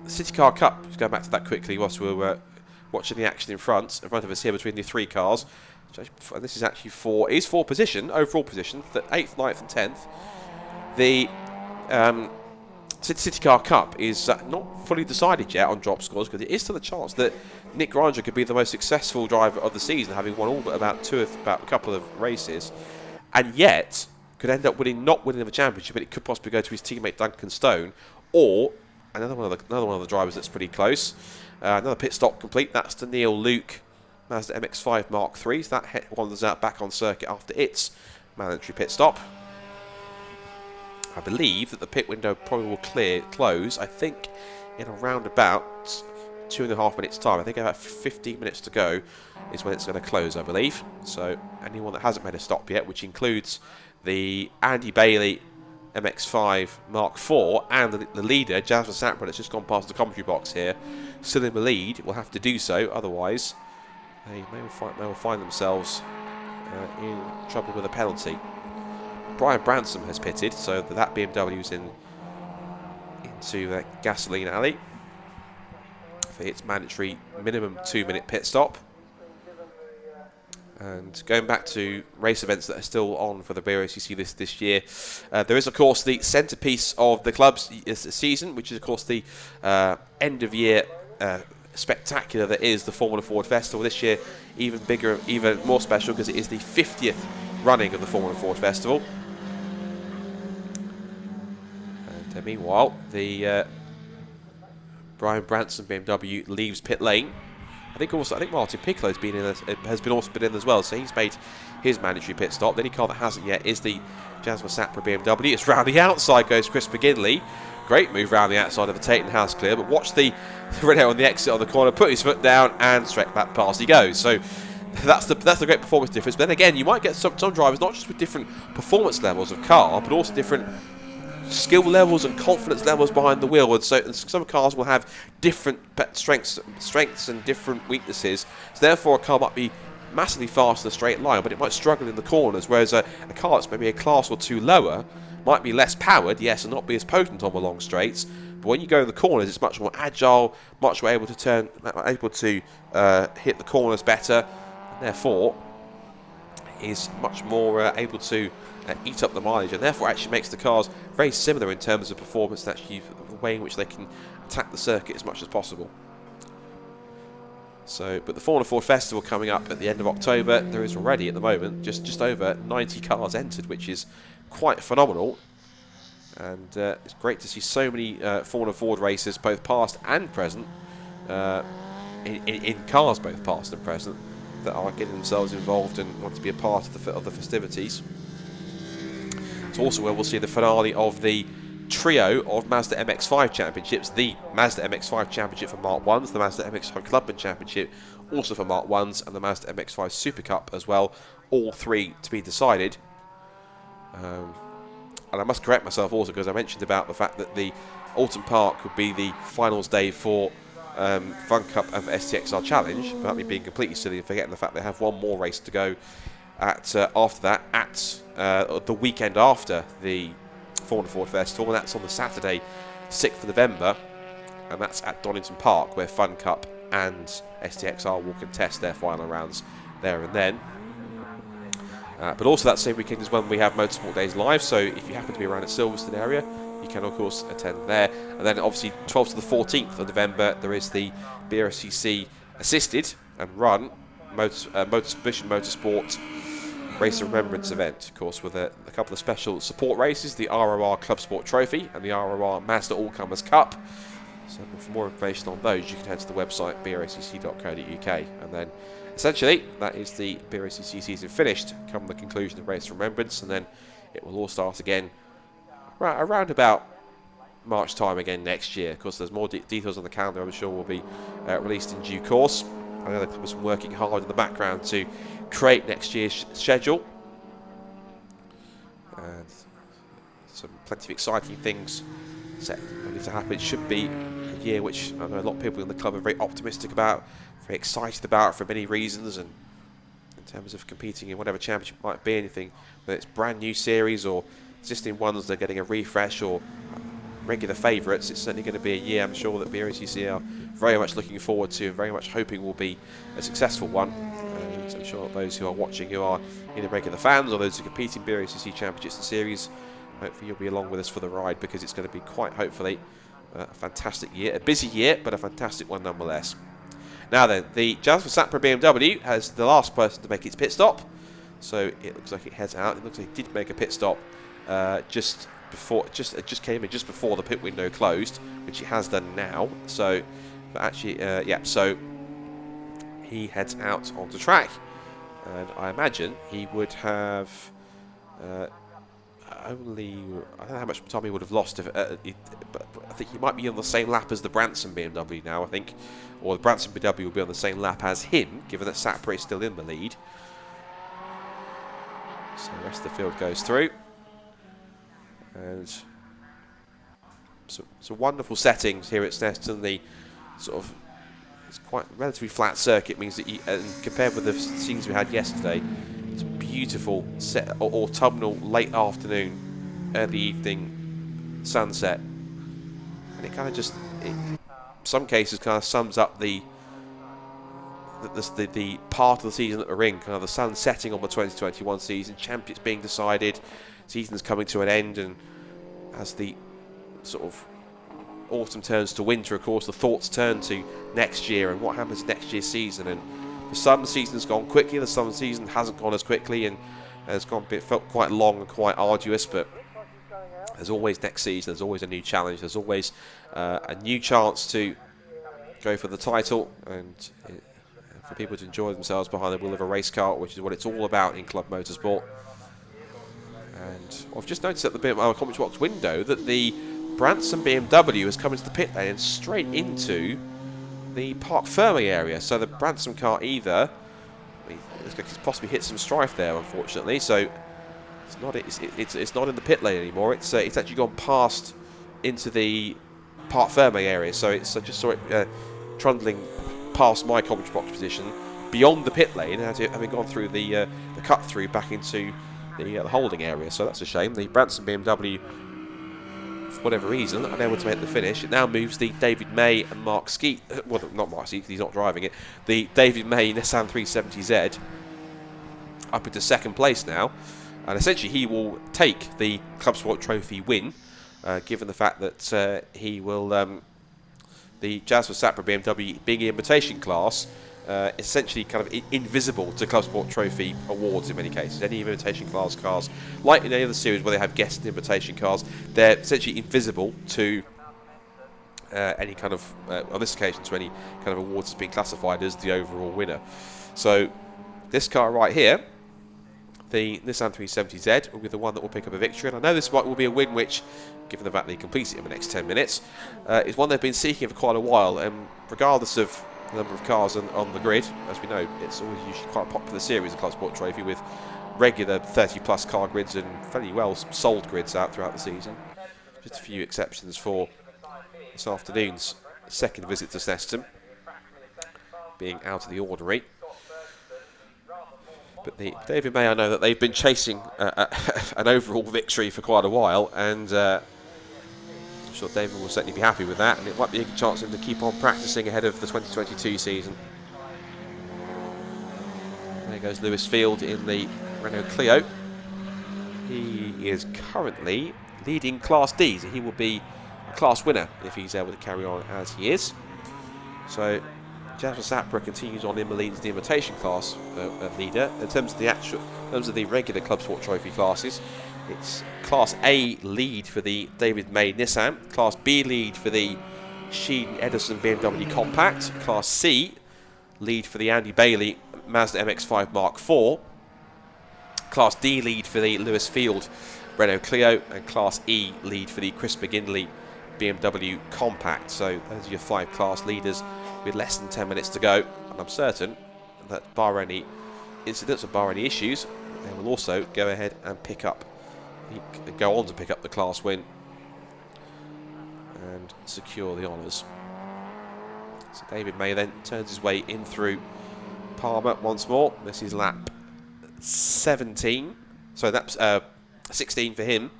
Speaker 4: City Car Cup, just going back to that quickly whilst we were watching the action in front of us here between the 3 cars. And this is actually four position, overall position, the 8th, 9th and 10th. The City Car Cup is not fully decided yet on drop scores, because it is still a chance that Nick Granger could be the most successful driver of the season, having won all but about a couple of races, and yet could end up not winning the championship, but it could possibly go to his teammate Duncan Stone, or another one of the drivers that's pretty close. Another pit stop complete. That's the Neil Luke Mazda MX-5 Mark III. So that wanders out back on circuit after its mandatory pit stop. I believe that the pit window probably will close, I think, in around about 2.5 minutes time. I think about 15 minutes to go is when it's going to close, I believe. So anyone that hasn't made a stop yet, which includes the Andy Bailey MX-5 Mark IV and the leader, Jasmine Sapra, that's just gone past the commentary box here, still in the lead, will have to do so, otherwise they may find themselves in trouble with a penalty. Brian Branson has pitted, so that BMW's into Gasoline Alley for its mandatory minimum 2-minute pit stop. And going back to race events that are still on for the BRSCC this year, there is, of course, the centrepiece of the club's season, which is, of course, the end-of-year spectacular that is the Formula Ford Festival. This year, even bigger, even more special, because it is the 50th running of the Formula Ford Festival. And meanwhile, the Brian Branson BMW leaves pit lane. I think Martin Piccolo has also been in as well, so he's made his mandatory pit stop. The only car that hasn't yet is the Jasmine Sapra BMW. It's round the outside goes Chris McGinley. Great move round the outside of the Tatum House clear, but watch the Renault on the exit on the corner, put his foot down and straight back past he goes. So that's the great performance difference. But then again, you might get some drivers not just with different performance levels of car, but also different skill levels and confidence levels behind the wheel, and so some cars will have different strengths and different weaknesses. So therefore, a car might be massively fast in a straight line, but it might struggle in the corners. Whereas a car that's maybe a class or two lower might be less powered, yes, and not be as potent on the long straights. But when you go in the corners, it's much more agile, much more able to hit the corners better, and therefore is much more able to eat up the mileage, and therefore actually makes the cars very similar in terms of performance and actually the way in which they can attack the circuit as much as possible. So, but the Formula Ford Festival coming up at the end of October, there is already at the moment just over 90 cars entered, which is quite phenomenal. And it's great to see so many Formula Ford races, both past and present, in cars both past and present, that are getting themselves involved and want to be a part of the festivities. It's also where we'll see the finale of the trio of Mazda MX-5 championships, the Mazda MX-5 championship for Mark 1s, the Mazda MX-5 Clubman championship also for Mark 1s, and the Mazda MX-5 Super Cup as well, all three to be decided. And I must correct myself also, because I mentioned about the fact that the Alton Park would be the finals day for Fun Cup and for STXR Challenge, without me being completely silly and forgetting the fact they have one more race to go after that at the weekend after the Formula Ford Festival, and that's on the Saturday 6th of November, and that's at Donington Park, where Fun Cup and STXR will contest their final rounds there and then. But also that same weekend is when we have Motorsport Days live, so if you happen to be around at Silverstone area, you can of course attend there. And then obviously 12th to the 14th of November there is the BRSCC assisted and run Mission Motorsport Race of Remembrance event, of course, with a couple of special support races, the RRR Clubsport Trophy and the RRR Mazda All-Comers Cup. So for more information on those, you can head to the website bracc.co.uk, and then essentially that is the BRSCC season finished come the conclusion of Race of Remembrance, and then it will all start again around about March time again next year. Of course, there's more details on the calendar I'm sure will be released in due course. I know the club has been working hard in the background to create next year's schedule, and some plenty of exciting things set ready to happen. It should be a year which I know a lot of people in the club are very optimistic about, very excited about for many reasons, and in terms of competing in whatever championship might be, anything, whether it's brand new series or existing ones that are getting a refresh, or regular favourites. It's certainly going to be a year, I'm sure, that BRSCC are very much looking forward to and very much hoping will be a successful one. And I'm sure those who are watching, who are either regular fans or those who compete in BRSCC Championships and Series, hopefully you'll be along with us for the ride, because it's going to be quite hopefully a fantastic year. A busy year, but a fantastic one nonetheless. Now then, the Jasper Sapra BMW has the last person to make its pit stop. So it looks like it heads out. It looks like it did make a pit stop just came in just before the pit window closed, which it has done now. So, but actually, yeah. So he heads out onto track, and I imagine he would have only. I don't know how much time he would have lost if. But I think he might be on the same lap as the Branson BMW now. I think, or the Branson BMW will be on the same lap as him, given that Sapra is still in the lead. So the rest of the field goes through, and some wonderful settings here at Snetterton. The sort of, it's quite relatively flat circuit, means that you, compared with the scenes we had yesterday, it's a beautiful autumnal late afternoon, early evening sunset, and it kind of just, in some cases, kind of sums up the part of the season that we're in, kind of the sun setting on the 2021 season, champions being decided, season's coming to an end, and as the sort of autumn turns to winter, of course, the thoughts turn to next year and what happens next year's season. And for some, the season's gone quickly, the summer season hasn't gone as quickly, and has felt quite long and quite arduous, but there's always next season, there's always a new challenge, there's always a new chance to go for the title, and for people to enjoy themselves behind the wheel of a race car, which is what it's all about in club motorsport. And I've just noticed at the bit of our commentary box window that the Branson BMW has come into the pit lane and straight into the Parc Ferme area. So the Branson car either it's possibly hit some strife there, unfortunately. So it's not in the pit lane anymore. It's actually gone past into the Parc Ferme area. So it's I just saw it trundling past my commentary box position beyond the pit lane, having gone through the cut through back into the holding area. So that's a shame. The Branson BMW, for whatever reason, unable to make the finish. It now moves the David May and Mark Skeet, well, not Mark Skeet, he's not driving it, the David May Nissan 370Z up into second place now, and essentially he will take the Clubsport Trophy win, given the fact that he will the Jasper Sapra BMW, being an invitation class, essentially kind of invisible to Clubsport Trophy awards in many cases. Any invitation class cars, like in any other series where they have guest invitation cars, they're essentially invisible to any kind of, on this occasion, to any kind of awards that's being classified as the overall winner. So this car right here, the Nissan 370Z, will be the one that will pick up a victory. And I know this will be a win which, given the fact that he completes it in the next 10 minutes, is one they've been seeking for quite a while. And regardless of the number of cars on the grid, as we know, it's always usually quite a popular series, the Clubsport Trophy, with regular 30-plus car grids and fairly well sold grids out throughout the season. Just a few exceptions for this afternoon's second visit to Snetterton, being out of the ordinary. But the David May, I know that they've been chasing an overall victory for quite a while, and I'm sure David will certainly be happy with that, and it might be a good chance for him to keep on practicing ahead of the 2022 season. There goes Lewis Field in the Renault Clio. He is currently leading Class D, so he will be a class winner if he's able to carry on as he is. So Jasper Sapra continues on in the lead as the invitation class leader. In terms of the regular Clubsport Trophy classes, it's Class A lead for the David May Nissan, Class B lead for the Sheen Edison BMW Compact, Class C lead for the Andy Bailey Mazda MX-5 Mark IV, Class D lead for the Lewis Field Renault Clio, and Class E lead for the Chris McGinley BMW Compact. So those are your 5 class leaders with less than 10 minutes to go, and I'm certain that bar any incidents or bar any issues, they will also go ahead and go on to pick up the class win and secure the honours. So David May then turns his way in through Palmer once more. This is lap 17, so that's 16 for him.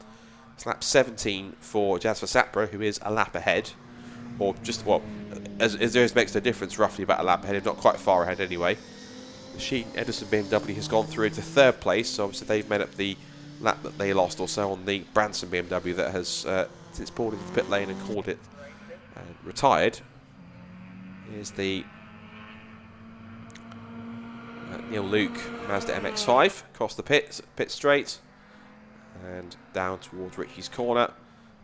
Speaker 4: It's lap 17 for Jasper Sapra, who is a lap ahead. Or just, well, as there makes no difference, roughly about a lap ahead, if not quite far ahead anyway. The Sheen Edison BMW has gone through into 3rd place, so obviously they've made up the lap that they lost also on the Branson BMW that has since pulled into the pit lane and called it retired. Here's the Neil Luke Mazda MX-5 across the pit straight and down towards Ritchie's corner.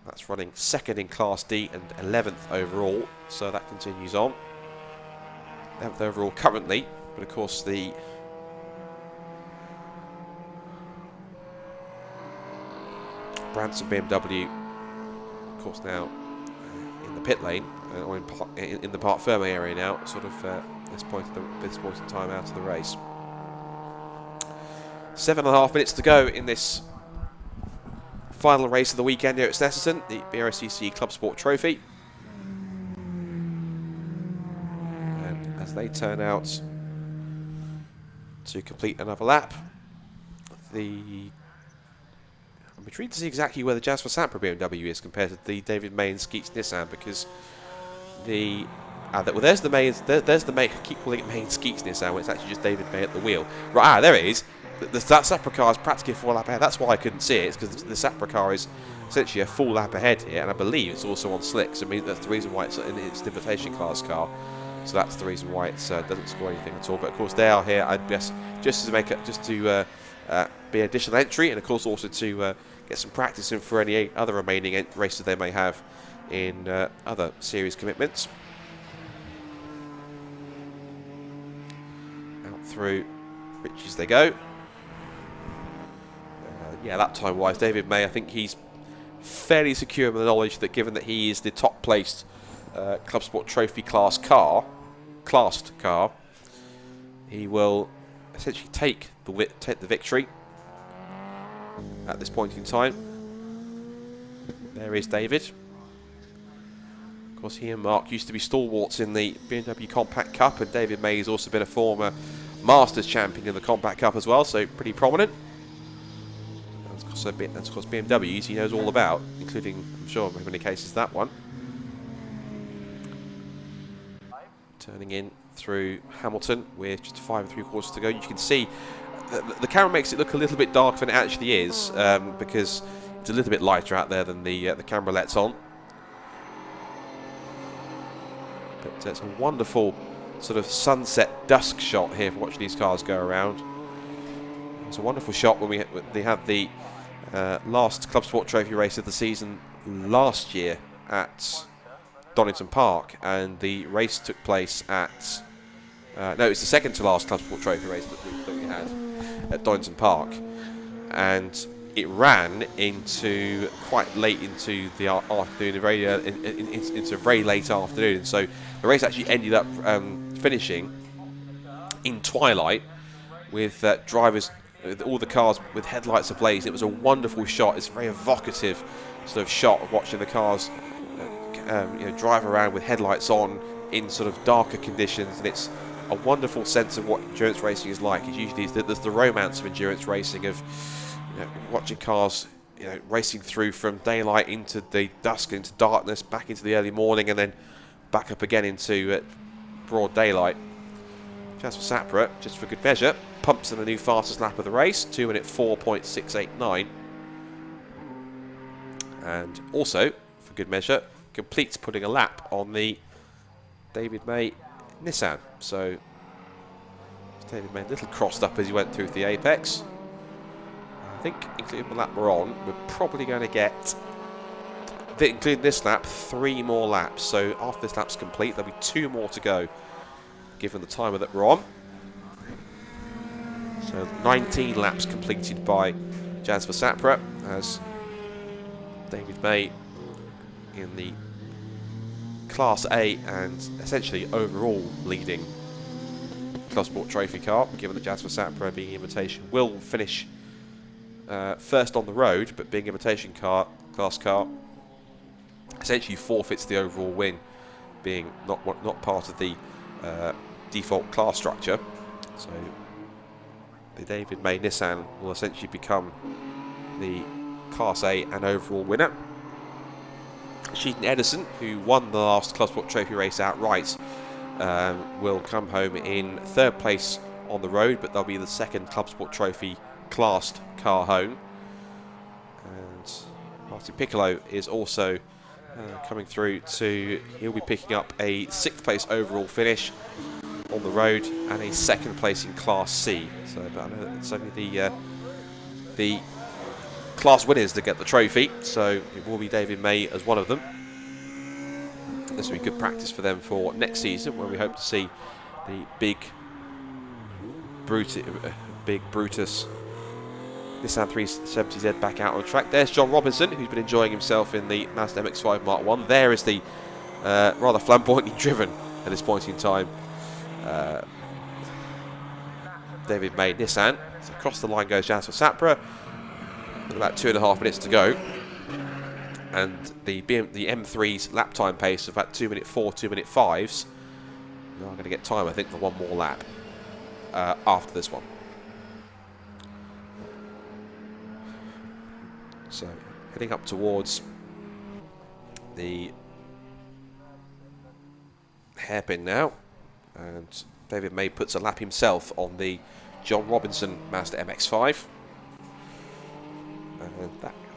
Speaker 4: That's running 2nd in Class D and 11th overall, so that continues on. 11th overall currently, but of course the Branson BMW, of course, now in the pit lane or in the Parc Fermé area now, sort of this point in time out of the race. 7.5 minutes to go in this final race of the weekend here at Snetterton, the BRSCC Clubsport Trophy. And as they turn out to complete another lap, I'm intrigued to see exactly where the Jasper Sapra BMW is compared to the David May and Skeets Nissan, because well, there's the May. There's the May. I keep calling it May and Skeets Nissan, when it's actually just David May at the wheel. Right, there it is. That Sapra car is practically a full lap ahead. That's why I couldn't see it. It's because the Sapra car is essentially a full lap ahead here, and I believe it's also on slicks. I mean, that's the reason why it's an invitation class car. So that's the reason why it doesn't score anything at all. But of course, they are here, I guess, just to be an additional entry, and of course also to get some practice in for any other remaining races they may have in other series commitments. Out through Ritchie's they go. Yeah, that time-wise, David May, I think he's fairly secure in the knowledge that given that he is the top-placed Clubsport Trophy classed car, he will essentially take the victory at this point in time. There is David. Of course, he and Mark used to be stalwarts in the BMW Compact Cup, and David May has also been a former Masters champion in the Compact Cup as well, so pretty prominent. That's of course BMWs he knows all about, including, I'm sure, in many cases that one. Turning in through Hamilton with just 5 3/4 to go. You can see the camera makes it look a little bit darker than it actually is, because it's a little bit lighter out there than the camera lets on. But it's a wonderful sort of sunset dusk shot here for watching these cars go around. It's a wonderful shot when they had the last Clubsport Trophy race of the season last year at Donington Park, and the race took place at no, it's the second to last Clubsport Trophy race that we had at Donington Park, and it ran into quite late into the afternoon, into a very late afternoon. So the race actually ended up finishing in twilight with drivers, all the cars with headlights ablaze. It was a wonderful shot. It's a very evocative sort of shot of watching the cars drive around with headlights on in sort of darker conditions, and it's a wonderful sense of what endurance racing is like. It's usually there's the romance of endurance racing, of watching cars racing through from daylight into the dusk, into darkness, back into the early morning, and then back up again into broad daylight. Jasper Sapra, just for good measure, pumps in the new fastest lap of the race, 2 minute 4.689, and also for good measure completes putting a lap on the David May Nissan. So David May a little crossed up as he went through the apex. I think, including the lap we're on, we're probably going to get, including this lap, 3 more laps. So after this lap's complete, there'll be 2 more to go, given the timer that we're on. So 19 laps completed by Jasper Sapra, as David May in the Class A and essentially overall leading Clubsport Trophy car, given that Jasper Sapra, being invitation, will finish first on the road, but being invitation class car, essentially forfeits the overall win, being not part of the default class structure. So the David May Nissan will essentially become the Class A and overall winner. Sheaton Edison, who won the last Clubsport Trophy race outright, will come home in 3rd place on the road, but they'll be the 2nd Clubsport Trophy classed car home. And Martin Piccolo is also coming through he'll be picking up a 6th place overall finish on the road and a 2nd place in Class C. So, but I know it's only the class winners that get the trophy, so it will be David May as one of them. This will be good practice for them for next season, when we hope to see the big Brutus Nissan 370Z back out on the track. There's John Robinson, who's been enjoying himself in the Mazda MX-5 Mark 1. There is the rather flamboyantly driven at this point in time David May Nissan. So across the line goes Jasper Sapra. About 2.5 minutes to go, and the M3's lap time pace of about 2:04, 2:05s. Now I'm going to get time, I think, for one more lap after this one. So heading up towards the hairpin now, and David May puts a lap himself on the John Robinson Mazda MX-5. And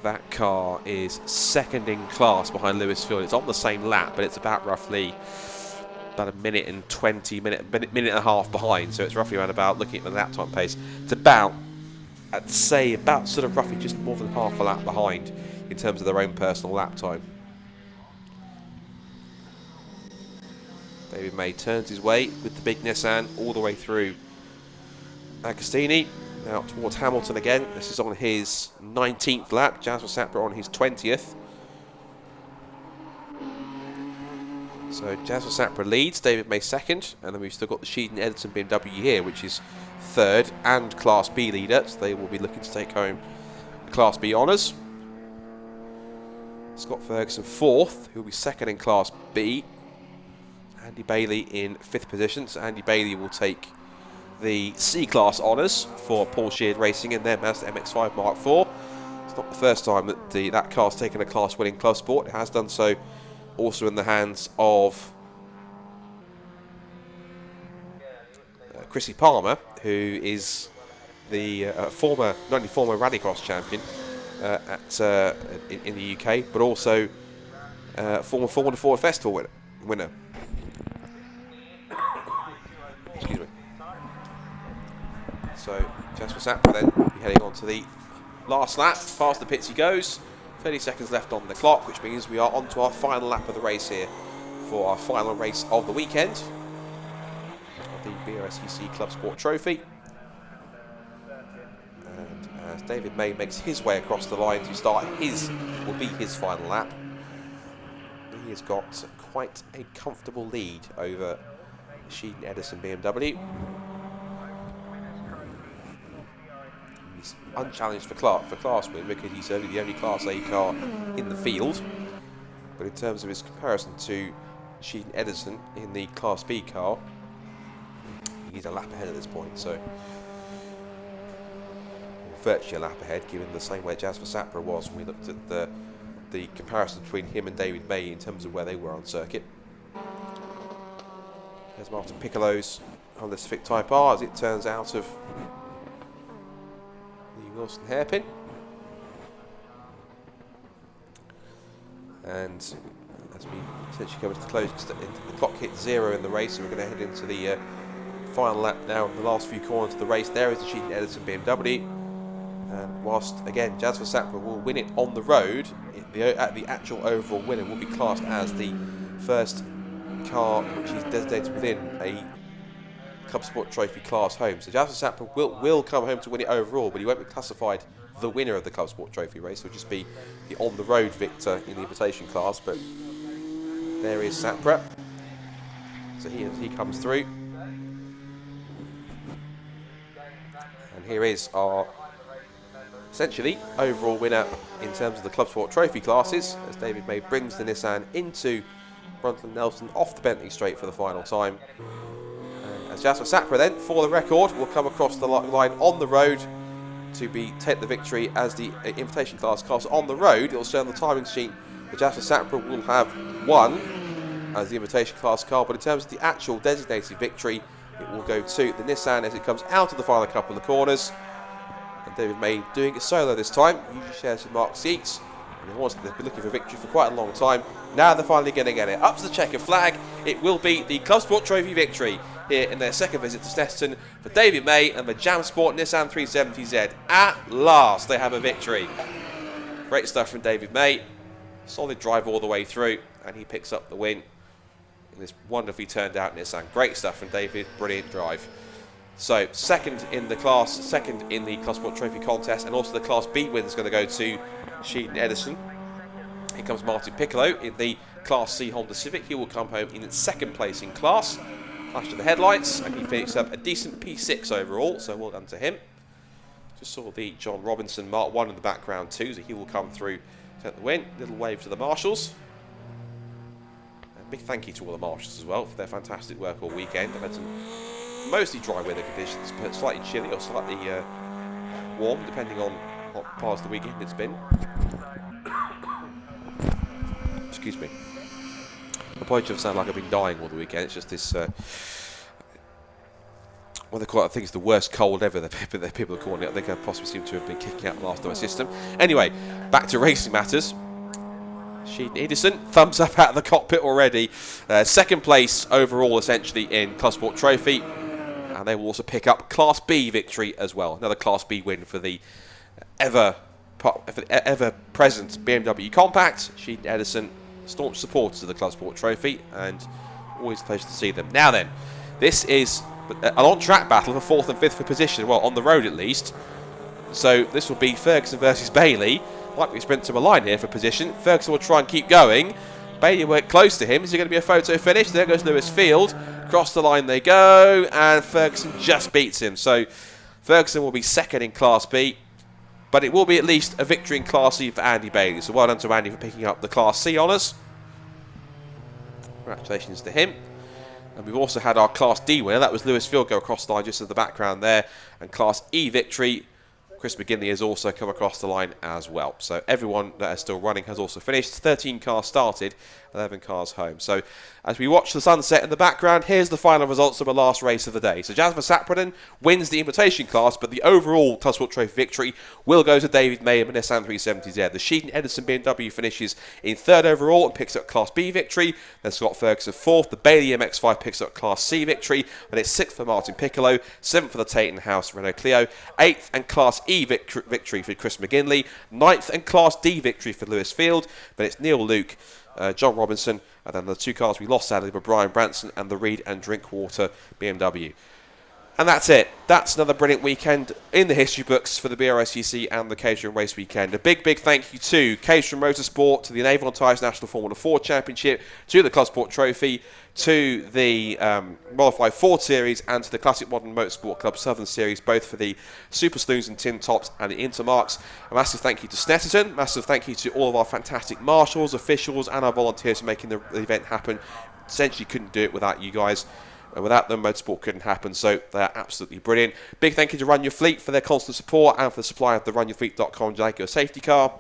Speaker 4: that car is 2nd in class behind Lewis Field. It's on the same lap, but it's about a minute and 20, minute and a half behind. So it's roughly around about, looking at the lap time pace, it's about, I'd say, about sort of roughly just more than half a lap behind in terms of their own personal lap time. David May turns his way with the big Nissan all the way through Agostini. Now towards Hamilton again. This is on his 19th lap. Jasper Sapra on his 20th. So Jasper Sapra leads, David May 2nd, and then we've still got the Sheaton Edison BMW here, which is 3rd and Class B leader. So they will be looking to take home the Class B honours. Scott Ferguson 4th, who will be 2nd in Class B. Andy Bailey in 5th position. So Andy Bailey will take the C-Class honours for Paul Sheard Racing in their Mazda MX-5 Mark IV. It's not the first time that that car's taken a class-winning club sport. It has done so also in the hands of Chrissy Palmer, who is the former Rallycross champion in the UK, but also former Formula Ford Festival winner. Excuse me. So Jasper Sapra then will be heading on to the last lap. Past the pits he goes. 30 seconds left on the clock, which means we are on to our final lap of the race here for our final race of the weekend of the BRSCC Clubsport Trophy. And as David May makes his way across the line to start his final lap, he has got quite a comfortable lead over Sheaton Edison BMW. He's unchallenged for class win because he's only the only Class A car in the field. But in terms of his comparison to Sheaton Edison in the Class B car, he's a lap ahead at this point. So virtually a lap ahead, given the same way Jasper Sapra was when we looked at the comparison between him and David May in terms of where they were on circuit. There's Martin Piccolo's Honda Civic Type R as it turns out of the Wilson hairpin. And as we essentially come to the close, the clock hits 0 in the race, so we're going to head into the final lap now of the last few corners of the race. There is the Sheaton Edison BMW. And whilst, again, Jasper Sapra will win it on the road, the actual overall winner will be classed as the first car which is designated within a Clubsport Trophy class home. So Jasper Sapra will come home to win it overall, but he won't be classified the winner of the Clubsport Trophy race. He'll just be the on-the-road victor in the invitation class. But there is Sapra. So he comes through. And here is our essentially overall winner in terms of the Clubsport Trophy classes, as David May brings the Nissan into Brunton Nelson off the Bentley straight for the final time. And as Jasper Sapra then, for the record, will come across the line on the road to take the victory as the invitation class cars on the road. It'll show on the timing sheet that Jasper Sapra will have won as the invitation class car, but in terms of the actual designated victory, it will go to the Nissan as it comes out of the final couple of the corners. And David May doing it solo this time. He usually shares with Mark Seats. They've been looking for victory for quite a long time. Now they're finally going to get it. Up to the checker flag. It will be the Clubsport Trophy victory here in their second visit to Snetterton for David May and the Jam Sport Nissan 370Z. At last, they have a victory. Great stuff from David May. Solid drive all the way through, and he picks up the win in this wonderfully turned out Nissan. Great stuff from David. Brilliant drive. So, second in the class, second in the Clubsport Trophy contest, and also the Class B win is going to go to Sheldon Edison. Here comes Martin Piccolo in the Class C Honda Civic. He will come home in second place in class. Flash to the headlights, and he picks up a decent P6 overall, so well done to him. Just saw the John Robinson Mark 1 in the background too, so he will come through to get the win. Little wave to the marshals. And big thank you to all the marshals as well for their fantastic work all weekend. They've had some mostly dry weather conditions, but slightly chilly or slightly warm, depending on what part of the weekend it's been. Excuse me. Apologies if I sound like I've been dying all the weekend. It's just this, well, they call it, I think it's the worst cold ever that people are calling it. I think I possibly seem to have been kicking out last of my system. Anyway, back to racing matters. Sheldon Edison, thumbs up out of the cockpit already. Second place overall, essentially, in Clubsport Trophy. And they will also pick up Class B victory as well. Another Class B win for the ever-present BMW Compact. Sheldon Edison, staunch supporters of the Clubsport Trophy, and always a pleasure to see them. Now then, this is an on-track battle for 4th and 5th position, well, on the road at least. So this will be Ferguson versus Bailey. Likely sprint to a line here for position. Ferguson will try and keep going. Bailey worked close to him. Is it going to be a photo finish? There goes Lewis Field. Across the line they go, and Ferguson just beats him. So Ferguson will be second in Class B, but it will be at least a victory in Class C for Andy Bailey. So well done to Andy for picking up the Class C honours. Congratulations to him. And we've also had our Class D winner. That was Lewis Field go across the line just in the background there. And Class E victory, Chris McGinley has also come across the line as well. So everyone that is still running has also finished. 13 cars started, 11 cars home. So as we watch the sunset in the background, here's the final results of the last race of the day. So Jasper Sapra wins the invitation class, but the overall Clubsport Trophy victory will go to David May and Nissan 370Z. The Sheldon Edison BMW finishes in third overall and picks up Class B victory. Then Scott Ferguson fourth. The Bailey MX-5 picks up Class C victory. And it's sixth for Martin Piccolo, seventh for the Taton House Renault Clio, eighth and Class E victory for Chris McGinley, ninth and Class D victory for Lewis Field. Then it's Neil Luke, John Robinson, and then the two cars we lost sadly were Brian Branson and the Reed and Drinkwater BMW. And that's it. That's another brilliant weekend in the history books for the BRSCC and the Caterham Race Weekend. A big, big thank you to Caterham Motorsport, to the Naval and Tyres National Formula 4 Championship, to the Clubsport Trophy, to the Modified Ford Series, and to the Classic Modern Motorsport Club Southern Series, both for the Super Saloons and Tin Tops and the Intermarks. A massive thank you to Snetterton, massive thank you to all of our fantastic marshals, officials, and our volunteers for making the event happen. Essentially couldn't do it without you guys. Without them, motorsport couldn't happen, so they're absolutely brilliant. Big thank you to Run Your Fleet for their constant support and for the supply of the runyourfleet.com Jaguar safety car.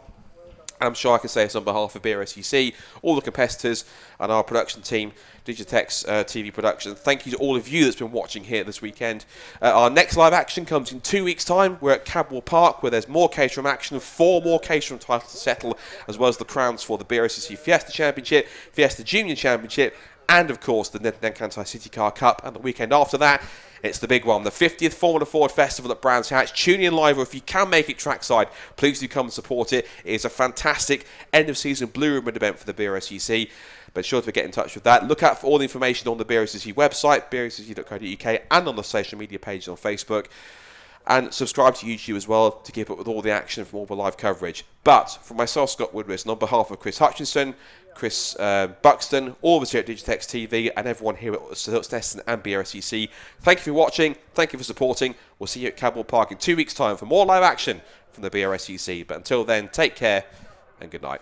Speaker 4: I'm sure I can say this on behalf of BRSCC, all the competitors, and our production team, Digitex TV Production. Thank you to all of you that's been watching here this weekend. Our next live action comes in 2 weeks' time. We're at Cadwell Park, where there's more Caterham action, 4 more Caterham titles to settle, as well as the crowns for the BRSCC Fiesta Championship, Fiesta Junior Championship, and of course the Nenkantai City Car Cup. And the weekend after that, it's the big one, the 50th Formula Ford Festival at Brands Hatch. Tune in live, or if you can make it trackside, please do come and support it. It is a fantastic end of season blue ribbon event for the BRSCC. But sure to get in touch with that. Look out for all the information on the BRSCC website, brSCC.co.uk, and on the social media pages on Facebook. And subscribe to YouTube as well to keep up with all the action from all the live coverage. But from myself, Scott Woodward, and on behalf of Chris Hutchinson, Chris Buxton, all of us here at Digitex TV, and everyone here at Snetterton and BRSCC, thank you for watching, thank you for supporting. We'll see you at Cadwell Park in 2 weeks' time for more live action from the BRSCC. But until then, take care and good night.